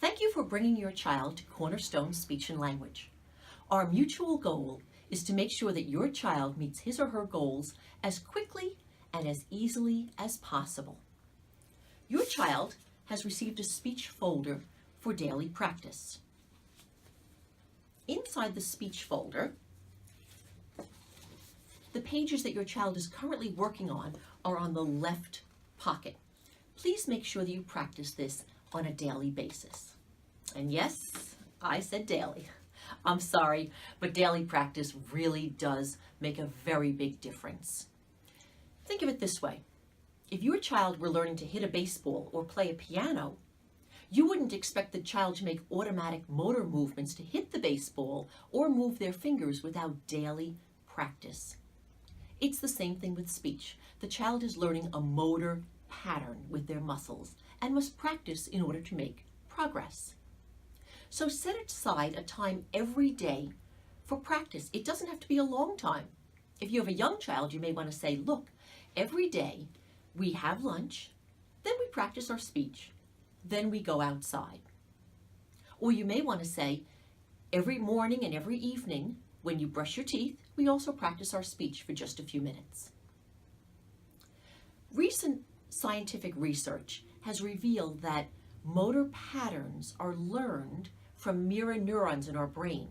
Thank you for bringing your child to Cornerstone Speech and Language. Our mutual goal is to make sure that your child meets his or her goals as quickly and as easily as possible. Your child has received a speech folder for daily practice. Inside the speech folder, the pages that your child is currently working on are on the left pocket. Please make sure that you practice this on a daily basis. And yes, I said daily. I'm sorry, but daily practice really does make a very big difference. Think of it this way. If your child were learning to hit a baseball or play a piano, you wouldn't expect the child to make automatic motor movements to hit the baseball or move their fingers without daily practice. It's the same thing with speech. The child is learning a motor pattern with their muscles and must practice in order to make progress. So set aside a time every day for practice. It doesn't have to be a long time. If you have a young child, you may want to say, look, every day we have lunch, then we practice our speech, then we go outside. Or you may want to say, every morning and every evening when you brush your teeth, we also practice our speech for just a few minutes. Recent scientific research has revealed that motor patterns are learned from mirror neurons in our brain.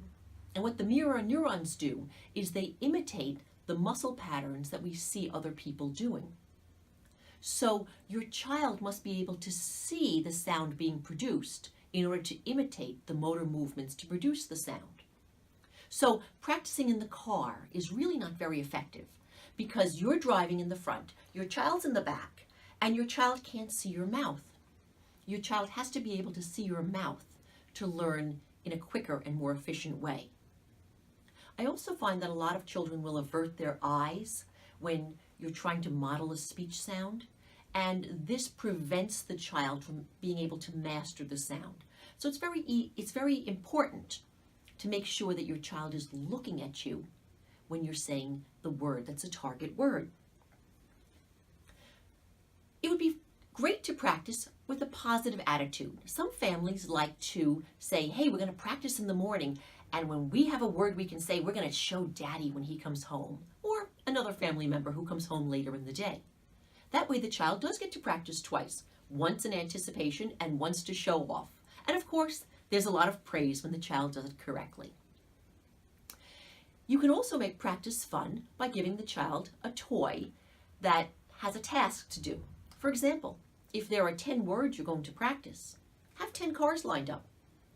And what the mirror neurons do is they imitate the muscle patterns that we see other people doing. So your child must be able to see the sound being produced in order to imitate the motor movements to produce the sound. So practicing in the car is really not very effective because you're driving in the front, your child's in the back, and your child can't see your mouth. Your child has to be able to see your mouth to learn in a quicker and more efficient way. I also find that a lot of children will avert their eyes when you're trying to model a speech sound, and this prevents the child from being able to master the sound. So it's very important to make sure that your child is looking at you when you're saying the word that's a target word. It would be great to practice with a positive attitude. Some families like to say, hey, we're going to practice in the morning, and when we have a word we can say, we're going to show Daddy when he comes home, or another family member who comes home later in the day. That way the child does get to practice twice, once in anticipation and once to show off. And of course, there's a lot of praise when the child does it correctly. You can also make practice fun by giving the child a toy that has a task to do. For example, if there are 10 words you're going to practice, have 10 cars lined up.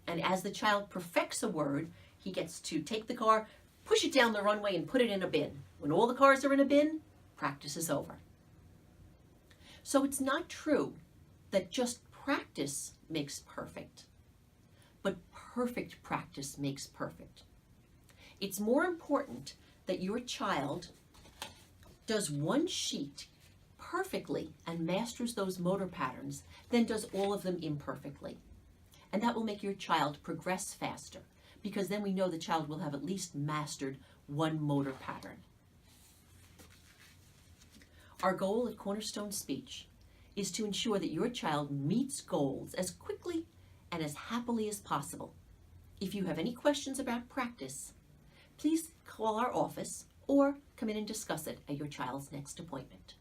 And as the child perfects a word, he gets to take the car, push it down the runway, and put it in a bin. When all the cars are in a bin, practice is over. So it's not true that just practice makes perfect, but perfect practice makes perfect. It's more important that your child does one sheet perfectly and masters those motor patterns than does all of them imperfectly. And that will make your child progress faster, because then we know the child will have at least mastered one motor pattern. Our goal at Cornerstone Speech is to ensure that your child meets goals as quickly and as happily as possible. If you have any questions about practice, please call our office or come in and discuss it at your child's next appointment.